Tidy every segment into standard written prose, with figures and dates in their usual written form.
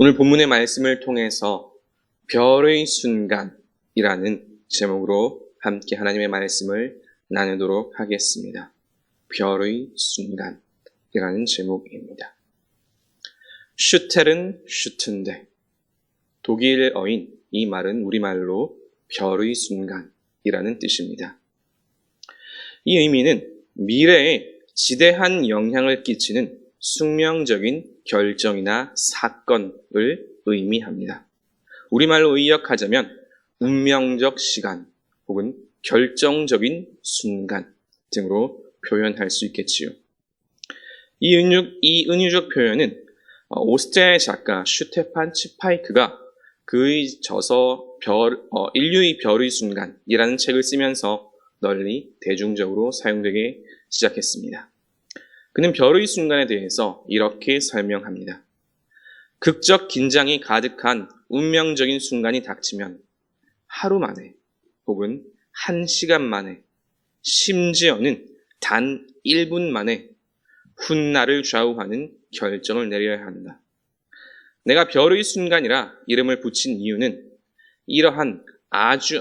오늘 본문의 말씀을 통해서 별의 순간이라는 제목으로 함께 하나님의 말씀을 나누도록 하겠습니다. 별의 순간이라는 제목입니다. 슈텔은 슈트인데 독일어인 이 말은 우리말로 별의 순간이라는 뜻입니다. 이 의미는 미래에 지대한 영향을 끼치는 숙명적인 결정이나 사건을 의미합니다. 우리말로 의역하자면 운명적 시간 혹은 결정적인 순간 등으로 표현할 수 있겠지요. 이 은유적 표현은 오스트리아의 작가 슈테판 치파이크가 그의 저서 인류의 별의 순간이라는 책을 쓰면서 널리 대중적으로 사용되게 시작했습니다. 그는 별의 순간에 대해서 이렇게 설명합니다. 극적 긴장이 가득한 운명적인 순간이 닥치면 하루 만에 혹은 1시간 만에 심지어는 단 1분 만에 훗날을 좌우하는 결정을 내려야 한다. 내가 별의 순간이라 이름을 붙인 이유는 이러한 아주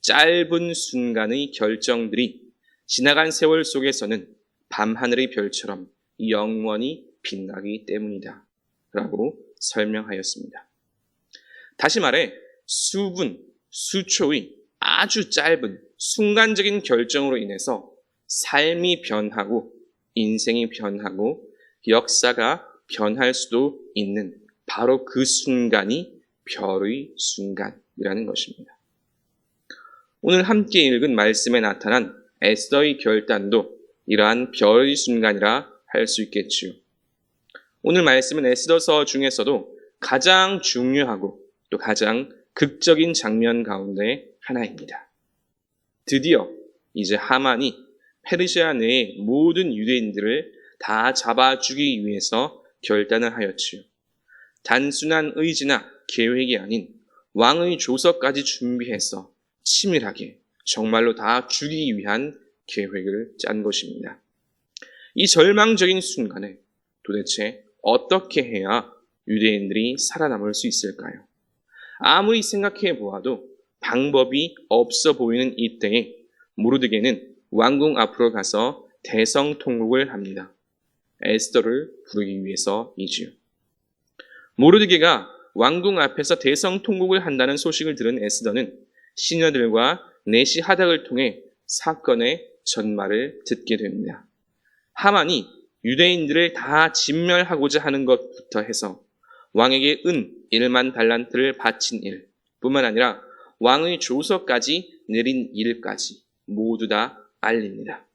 짧은 순간의 결정들이 지나간 세월 속에서는 밤하늘의 별처럼 영원히 빛나기 때문이다. 라고 설명하였습니다. 다시 말해 수분, 수초의 아주 짧은 순간적인 결정으로 인해서 삶이 변하고 인생이 변하고 역사가 변할 수도 있는 바로 그 순간이 별의 순간이라는 것입니다. 오늘 함께 읽은 말씀에 나타난 에스더의 결단도 이러한 별의 순간이라 할 수 있겠지요. 오늘 말씀은 에스더서 중에서도 가장 중요하고 또 가장 극적인 장면 가운데 하나입니다. 드디어 이제 하만이 페르시아 내의 모든 유대인들을 다 잡아주기 위해서 결단을 하였지요. 단순한 의지나 계획이 아닌 왕의 조서까지 준비해서 치밀하게 정말로 다 죽이기 위한 계획을 짠 것입니다. 이 절망적인 순간에 도대체 어떻게 해야 유대인들이 살아남을 수 있을까요? 아무리 생각해 보아도 방법이 없어 보이는 이때에 모르드게는 왕궁 앞으로 가서 대성통곡을 합니다. 에스더를 부르기 위해서이지요. 모르드게가 왕궁 앞에서 대성통곡을 한다는 소식을 들은 에스더는 시녀들과 내시 하닥을 통해 사건의 전말을 듣게 됩니다. 하만이 유대인들을 다 진멸하고자 하는 것부터 해서 왕에게 은 1만 달란트를 바친 일 뿐만 아니라 왕의 조서까지 내린 일까지 모두 다 알립니다.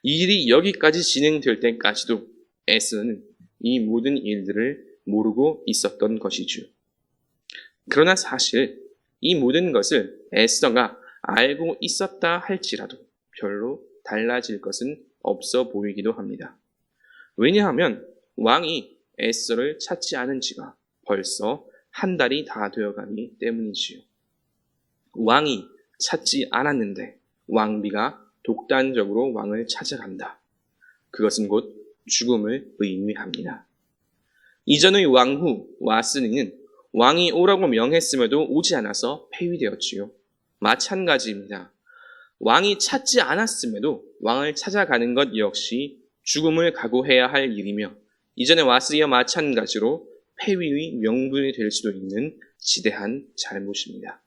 이 일이 여기까지 진행될 때까지도 에스더는 이 모든 일들을 모르고 있었던 것이죠. 그러나 사실 이 모든 것을 에스더가 알고 있었다 할지라도 별로 달라질 것은 없어 보이기도 합니다. 왜냐하면 왕이 에스더를 찾지 않은 지가 벌써 한 달이 다 되어가기 때문이지요. 왕이 찾지 않았는데 왕비가 독단적으로 왕을 찾아간다. 그것은 곧 죽음을 의미합니다. 이전의 왕후 와스니는 왕이 오라고 명했음에도 오지 않아서 폐위되었지요. 마찬가지입니다. 왕이 찾지 않았음에도 왕을 찾아가는 것 역시 죽음을 각오해야 할 일이며 이전의 와스리와 마찬가지로 폐위의 명분이 될 수도 있는 지대한 잘못입니다.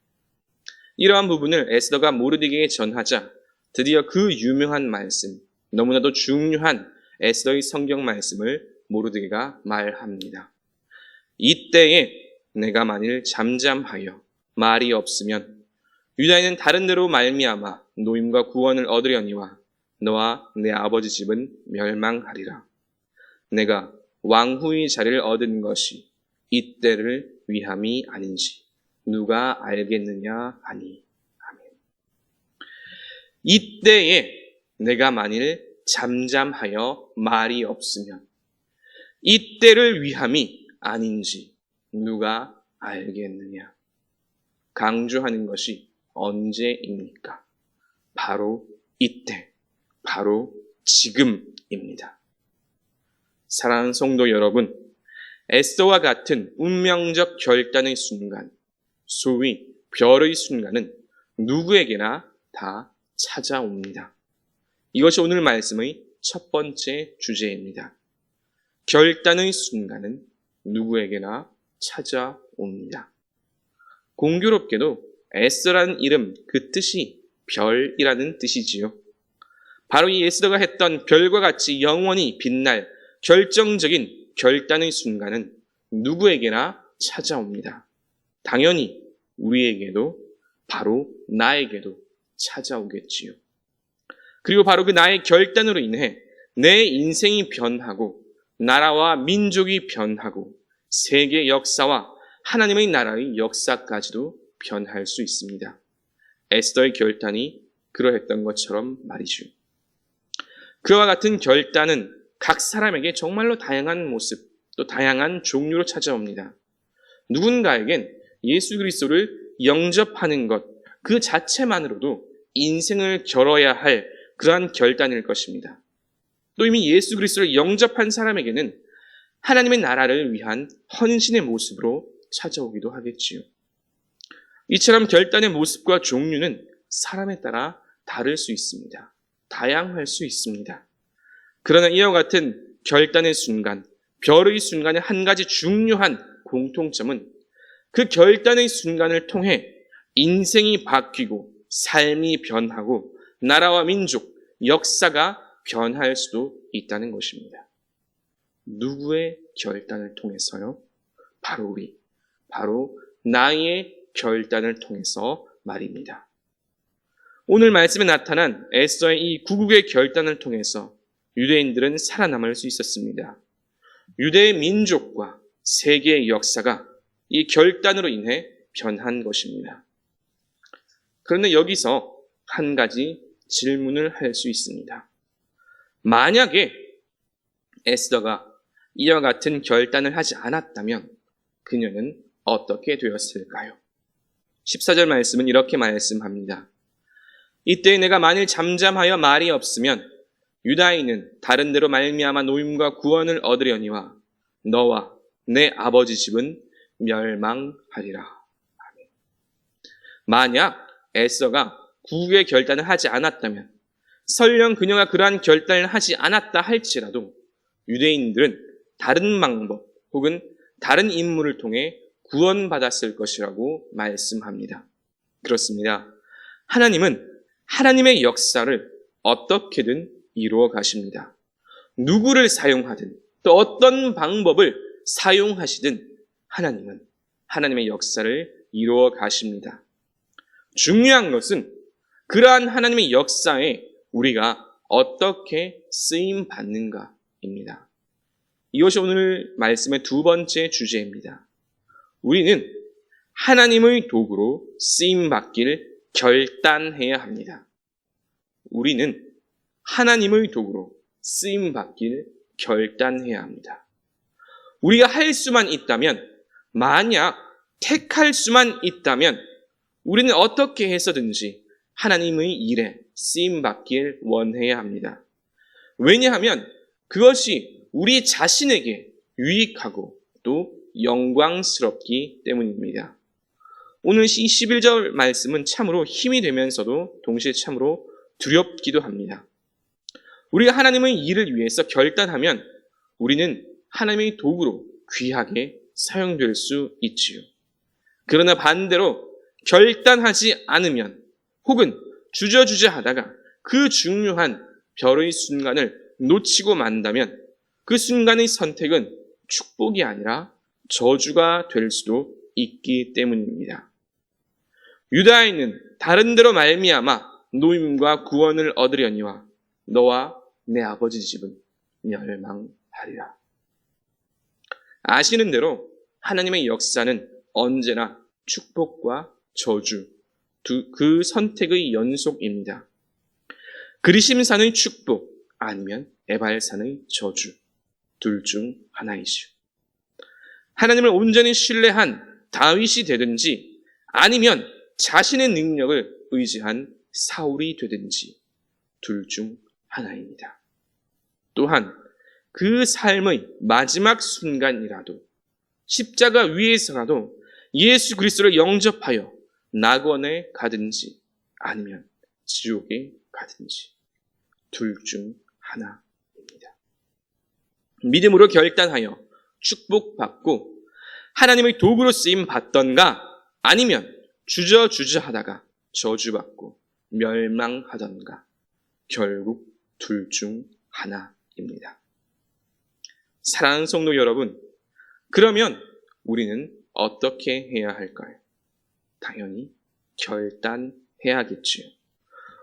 이러한 부분을 에스더가 모르드게에게 전하자 드디어 그 유명한 말씀, 너무나도 중요한 에스더의 성경 말씀을 모르드게가 말합니다. 이때에 내가 만일 잠잠하여 말이 없으면 유다인은 다른 데로 말미암아 노임과 구원을 얻으려니와 너와 내 아버지 집은 멸망하리라. 내가 왕후의 자리를 얻은 것이 이때를 위함이 아닌지 누가 알겠느냐 하니. 아멘. 이때에 내가 만일 잠잠하여 말이 없으면 이때를 위함이 아닌지 누가 알겠느냐. 강조하는 것이 언제입니까? 바로 이때, 바로 지금입니다. 사랑하는 성도 여러분, 에스더와 같은 운명적 결단의 순간, 소위 별의 순간은 누구에게나 다 찾아옵니다. 이것이 오늘 말씀의 첫 번째 주제입니다. 결단의 순간은 누구에게나 찾아옵니다. 공교롭게도 에스더라는 이름, 그 뜻이 별이라는 뜻이지요. 바로 이 에스더가 했던 별과 같이 영원히 빛날 결정적인 결단의 순간은 누구에게나 찾아옵니다. 당연히 우리에게도, 바로 나에게도 찾아오겠지요. 그리고 바로 그 나의 결단으로 인해 내 인생이 변하고 나라와 민족이 변하고 세계 역사와 하나님의 나라의 역사까지도 변할 수 있습니다. 에스더의 결단이 그러했던 것처럼 말이죠. 그와 같은 결단은 각 사람에게 정말로 다양한 모습, 또 다양한 종류로 찾아옵니다. 누군가에겐 예수 그리스도를 영접하는 것, 그 자체만으로도 인생을 겨뤄야 할 그러한 결단일 것입니다. 또 이미 예수 그리스도를 영접한 사람에게는 하나님의 나라를 위한 헌신의 모습으로 찾아오기도 하겠지요. 이처럼 결단의 모습과 종류는 사람에 따라 다를 수 있습니다. 다양할 수 있습니다. 그러나 이와 같은 결단의 순간, 별의 순간의 한 가지 중요한 공통점은 그 결단의 순간을 통해 인생이 바뀌고 삶이 변하고 나라와 민족, 역사가 변할 수도 있다는 것입니다. 누구의 결단을 통해서요? 바로 우리, 바로 나의 결단을 통해서 말입니다. 오늘 말씀에 나타난 에스더의 이 구국의 결단을 통해서 유대인들은 살아남을 수 있었습니다. 유대의 민족과 세계의 역사가 이 결단으로 인해 변한 것입니다. 그런데 여기서 한 가지 질문을 할 수 있습니다. 만약에 에스더가 이와 같은 결단을 하지 않았다면 그녀는 어떻게 되었을까요? 14절 말씀은 이렇게 말씀합니다. 이때 내가 만일 잠잠하여 말이 없으면 유다인은 다른 데로 말미암아 노임과 구원을 얻으려니와 너와 내 아버지 집은 멸망하리라. 만약 에스더가 구국의 결단을 하지 않았다면, 설령 그녀가 그러한 결단을 하지 않았다 할지라도 유대인들은 다른 방법 혹은 다른 인물을 통해 구원받았을 것이라고 말씀합니다. 그렇습니다. 하나님은 하나님의 역사를 어떻게든 이루어 가십니다. 누구를 사용하든 또 어떤 방법을 사용하시든 하나님은 하나님의 역사를 이루어 가십니다. 중요한 것은 그러한 하나님의 역사에 우리가 어떻게 쓰임 받는가입니다. 이것이 오늘 말씀의 두 번째 주제입니다. 우리는 하나님의 도구로 쓰임 받기를 결단해야 합니다. 우리는 하나님의 도구로 쓰임 받기를 결단해야 합니다. 우리가 할 수만 있다면, 만약 택할 수만 있다면 우리는 어떻게 해서든지 하나님의 일에 쓰임 받기를 원해야 합니다. 왜냐하면 그것이 우리 자신에게 유익하고 또 영광스럽기 때문입니다. 오늘 이 11절 말씀은 참으로 힘이 되면서도 동시에 참으로 두렵기도 합니다. 우리가 하나님의 일을 위해서 결단하면 우리는 하나님의 도구로 귀하게 사용될 수 있지요. 그러나 반대로 결단하지 않으면 혹은 주저주저 하다가 그 중요한 별의 순간을 놓치고 만다면 그 순간의 선택은 축복이 아니라 저주가 될 수도 있기 때문입니다. 유다인은 다른 데로 말미암아 노임과 구원을 얻으려니와 너와 내 아버지 집은 멸망하리라. 아시는 대로 하나님의 역사는 언제나 축복과 저주, 그 선택의 연속입니다. 그리심산의 축복 아니면 에발산의 저주, 둘 중 하나이죠. 하나님을 온전히 신뢰한 다윗이 되든지 아니면 자신의 능력을 의지한 사울이 되든지 둘 중 하나입니다. 또한 그 삶의 마지막 순간이라도 십자가 위에서라도 예수 그리스도를 영접하여 낙원에 가든지 아니면 지옥에 가든지 둘 중 하나입니다. 믿음으로 결단하여 축복받고 하나님의 도구로 쓰임 받던가 아니면 주저하다가 저주받고 멸망하던가 결국 둘 중 하나입니다. 사랑하는 성도 여러분, 그러면 우리는 어떻게 해야 할까요? 당연히 결단해야겠지요.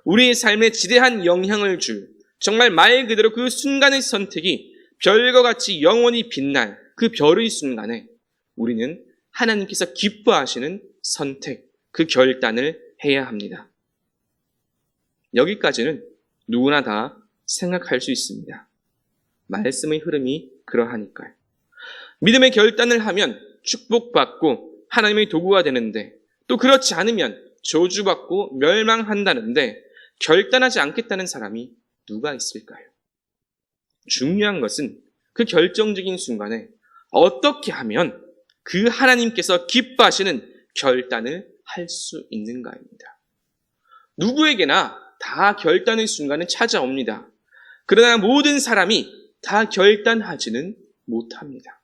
우리의 삶에 지대한 영향을 줄 정말 말 그대로 그 순간의 선택이 별과 같이 영원히 빛날 그 별의 순간에 우리는 하나님께서 기뻐하시는 선택, 그 결단을 해야 합니다. 여기까지는 누구나 다 생각할 수 있습니다. 말씀의 흐름이 그러하니까요. 믿음의 결단을 하면 축복받고 하나님의 도구가 되는데 또 그렇지 않으면 저주받고 멸망한다는데 결단하지 않겠다는 사람이 누가 있을까요? 중요한 것은 그 결정적인 순간에 어떻게 하면 그 하나님께서 기뻐하시는 결단을 할 수 있는가입니다. 누구에게나 다 결단의 순간은 찾아옵니다. 그러나 모든 사람이 다 결단하지는 못합니다.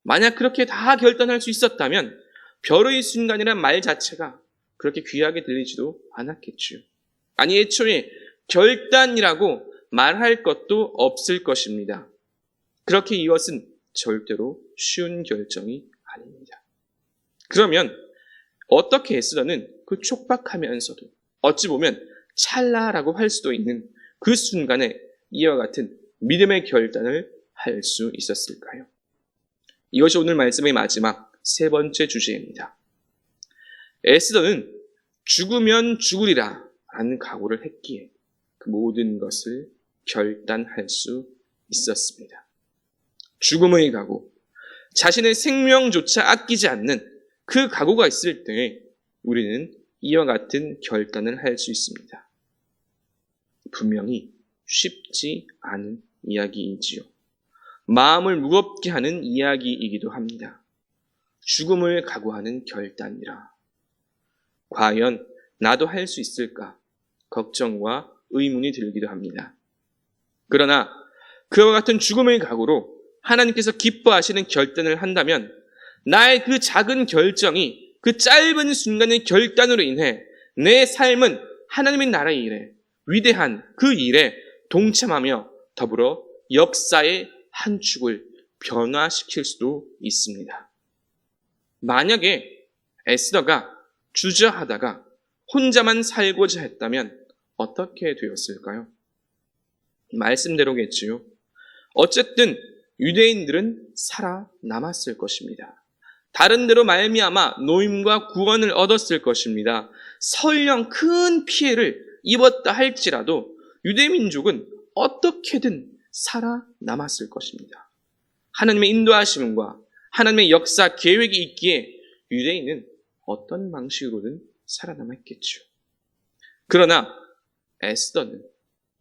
만약 그렇게 다 결단할 수 있었다면 별의 순간이란 말 자체가 그렇게 귀하게 들리지도 않았겠지요. 아니 애초에 결단이라고 말할 것도 없을 것입니다. 그렇게 이것은 절대로 쉬운 결정이 아닙니다. 그러면 어떻게 에스더는 그 촉박하면서도 어찌 보면 찰나라고 할 수도 있는 그 순간에 이와 같은 믿음의 결단을 할 수 있었을까요? 이것이 오늘 말씀의 마지막 세 번째 주제입니다. 에스더는 죽으면 죽으리라 라는 각오를 했기에 그 모든 것을 결단할 수 있었습니다. 죽음의 각오, 자신의 생명조차 아끼지 않는 그 각오가 있을 때 우리는 이와 같은 결단을 할 수 있습니다. 분명히 쉽지 않은 이야기이지요. 마음을 무겁게 하는 이야기이기도 합니다. 죽음을 각오하는 결단이라. 과연 나도 할 수 있을까? 걱정과 의문이 들기도 합니다. 그러나 그와 같은 죽음의 각오로 하나님께서 기뻐하시는 결단을 한다면 나의 그 작은 결정이 그 짧은 순간의 결단으로 인해 내 삶은 하나님의 나라의 일에 위대한 그 일에 동참하며 더불어 역사의 한 축을 변화시킬 수도 있습니다. 만약에 에스더가 주저하다가 혼자만 살고자 했다면 어떻게 되었을까요? 말씀대로겠지요. 어쨌든 유대인들은 살아남았을 것입니다. 다른 데로 말미암아 노임과 구원을 얻었을 것입니다. 설령 큰 피해를 입었다 할지라도 유대민족은 어떻게든 살아남았을 것입니다. 하나님의 인도하심과 하나님의 역사 계획이 있기에 유대인은 어떤 방식으로든 살아남았겠죠. 그러나 에스더는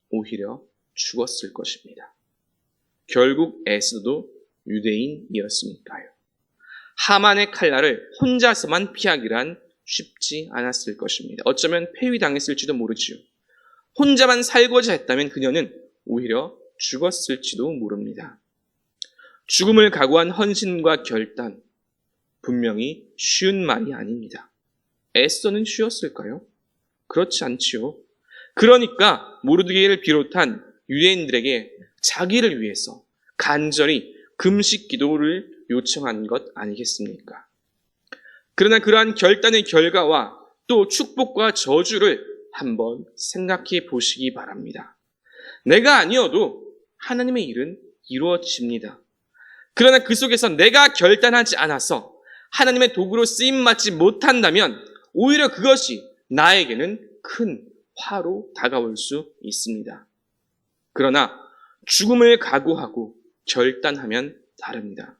오히려 죽었을 것입니다. 결국 에스더도 유대인이었으니까요. 하만의 칼날을 혼자서만 피하기란 쉽지 않았을 것입니다. 어쩌면 폐위당했을지도 모르지요. 혼자만 살고자 했다면 그녀는 오히려 죽었을지도 모릅니다. 죽음을 각오한 헌신과 결단, 분명히 쉬운 말이 아닙니다. 에스더는 쉬웠을까요? 그렇지 않지요. 그러니까 모르드게를 비롯한 유대인들에게 자기를 위해서 간절히 금식 기도를 요청한 것 아니겠습니까? 그러나 그러한 결단의 결과와 또 축복과 저주를 한번 생각해 보시기 바랍니다. 내가 아니어도 하나님의 일은 이루어집니다. 그러나 그 속에서 내가 결단하지 않아서 하나님의 도구로 쓰임받지 못한다면 오히려 그것이 나에게는 큰 화로 다가올 수 있습니다. 그러나 죽음을 각오하고 결단하면 다릅니다.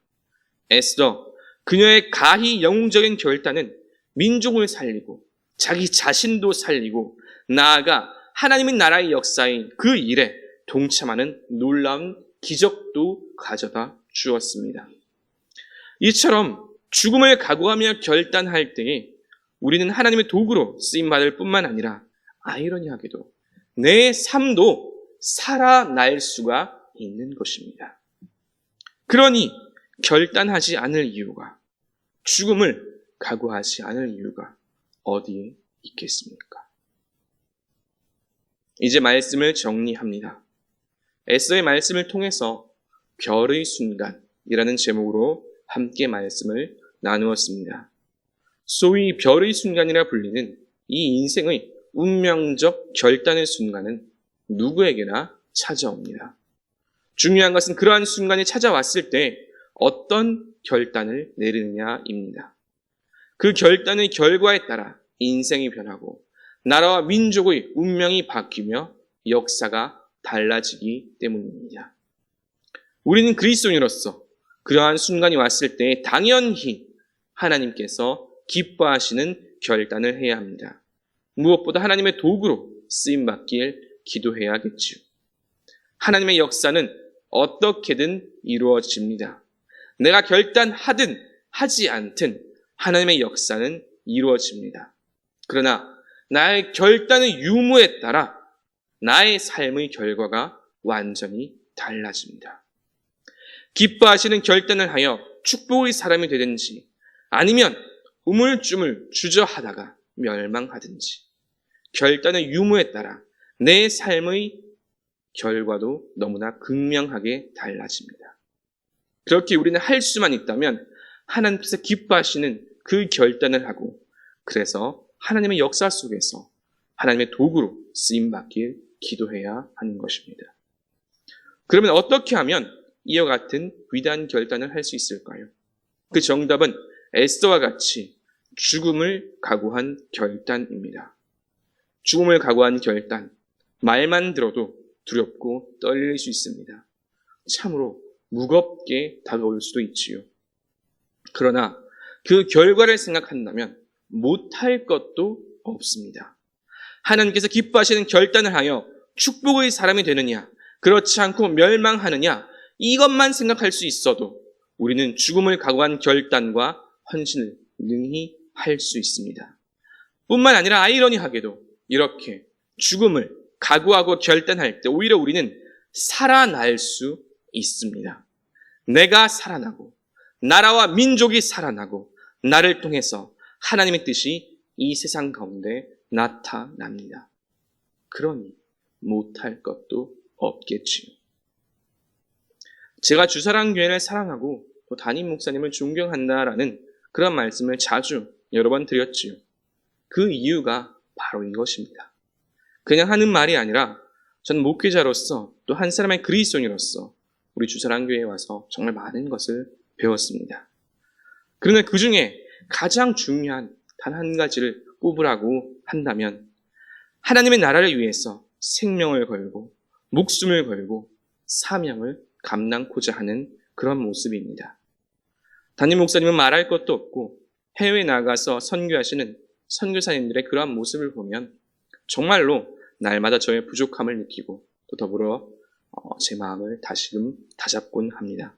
에스더, 그녀의 가히 영웅적인 결단은 민족을 살리고 자기 자신도 살리고 나아가 하나님의 나라의 역사인 그 일에 동참하는 놀라운 기적도 가져다 주었습니다. 이처럼 죽음을 각오하며 결단할 때에 우리는 하나님의 도구로 쓰임받을 뿐만 아니라 아이러니하게도 내 삶도 살아날 수가 있는 것입니다. 그러니 결단하지 않을 이유가, 죽음을 각오하지 않을 이유가 어디에 있겠습니까? 이제 말씀을 정리합니다. 에스더의 말씀을 통해서 별의 순간이라는 제목으로 함께 말씀을 나누었습니다. 소위 별의 순간이라 불리는 이 인생의 운명적 결단의 순간은 누구에게나 찾아옵니다. 중요한 것은 그러한 순간이 찾아왔을 때 어떤 결단을 내리느냐입니다. 그 결단의 결과에 따라 인생이 변하고 나라와 민족의 운명이 바뀌며 역사가 달라지기 때문입니다. 우리는 그리스도인으로서 그러한 순간이 왔을 때 당연히 하나님께서 기뻐하시는 결단을 해야 합니다. 무엇보다 하나님의 도구로 쓰임받길 기도해야겠지요. 하나님의 역사는 어떻게든 이루어집니다. 내가 결단하든 하지 않든 하나님의 역사는 이루어집니다. 그러나 나의 결단의 유무에 따라 나의 삶의 결과가 완전히 달라집니다. 기뻐하시는 결단을 하여 축복의 사람이 되든지 아니면 우물쭈물 주저하다가 멸망하든지 결단의 유무에 따라 내 삶의 결과도 너무나 극명하게 달라집니다. 그렇게 우리는 할 수만 있다면 하나님께서 기뻐하시는 그 결단을 하고 그래서 하나님의 역사 속에서 하나님의 도구로 쓰임받길 기도해야 하는 것입니다. 그러면 어떻게 하면 이와 같은 위대한 결단을 할 수 있을까요? 그 정답은 에스더와 같이 죽음을 각오한 결단입니다. 죽음을 각오한 결단, 말만 들어도 두렵고 떨릴 수 있습니다. 참으로 무겁게 다가올 수도 있지요. 그러나 그 결과를 생각한다면 못할 것도 없습니다. 하나님께서 기뻐하시는 결단을 하여 축복의 사람이 되느냐, 그렇지 않고 멸망하느냐, 이것만 생각할 수 있어도 우리는 죽음을 각오한 결단과 헌신을 능히 할 수 있습니다. 뿐만 아니라 아이러니하게도 이렇게 죽음을 각오하고 결단할 때 오히려 우리는 살아날 수 있습니다. 내가 살아나고 나라와 민족이 살아나고 나를 통해서 하나님의 뜻이 이 세상 가운데 나타납니다. 그러니 못할 것도 없겠지요. 제가 주사랑교회를 사랑하고 또 담임 목사님을 존경한다라는 그런 말씀을 자주 여러 번 드렸지요. 그 이유가 바로 이것입니다. 그냥 하는 말이 아니라 전 목회자로서 또 한 사람의 그리스도인으로서 우리 주사랑교회에 와서 정말 많은 것을 배웠습니다. 그러나 그 중에 가장 중요한 단 한 가지를 꼽으라고 한다면 하나님의 나라를 위해서 생명을 걸고 목숨을 걸고 사명을 감당코자 하는 그런 모습입니다. 담임 목사님은 말할 것도 없고 해외에 나가서 선교하시는 선교사님들의 그러한 모습을 보면 정말로 날마다 저의 부족함을 느끼고 또 더불어 제 마음을 다시금 다잡곤 합니다.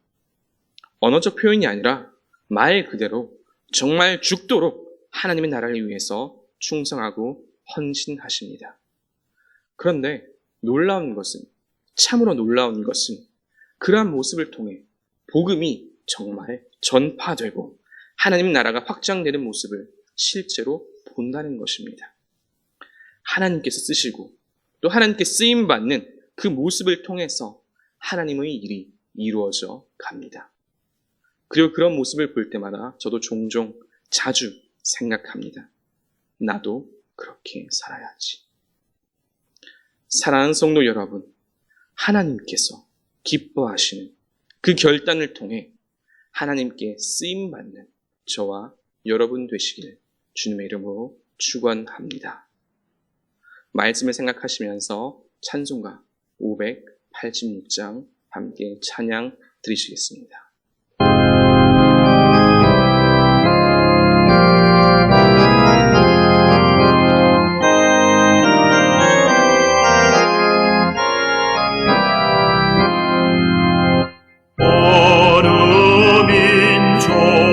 언어적 표현이 아니라 말 그대로 정말 죽도록 하나님의 나라를 위해서 충성하고 헌신하십니다. 그런데 놀라운 것은, 참으로 놀라운 것은 그러한 모습을 통해 복음이 정말 전파되고 하나님 나라가 확장되는 모습을 실제로 본다는 것입니다. 하나님께서 쓰시고 또 하나님께 쓰임받는 그 모습을 통해서 하나님의 일이 이루어져 갑니다. 그리고 그런 모습을 볼 때마다 저도 종종 자주 생각합니다. 나도 그렇게 살아야지. 사랑하는 성도 여러분, 하나님께서 기뻐하시는 그 결단을 통해 하나님께 쓰임받는 저와 여러분 되시길 주님의 이름으로 축원합니다. 말씀을 생각하시면서 찬송가 586장 함께 찬양 드리시겠습니다. 어느 민족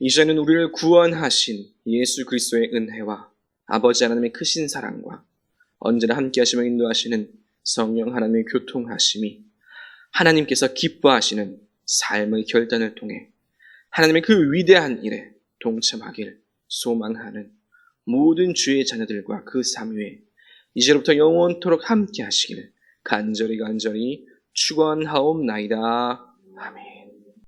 이제는 우리를 구원하신 예수 그리스도의 은혜와 아버지 하나님의 크신 사랑과 언제나 함께 하시며 인도하시는 성령 하나님의 교통하심이 하나님께서 기뻐하시는 삶의 결단을 통해 하나님의 그 위대한 일에 동참하길 소망하는 모든 주의 자녀들과 그 삶 위에 이제로부터 영원토록 함께 하시기를 간절히 축원하옵나이다. 아멘.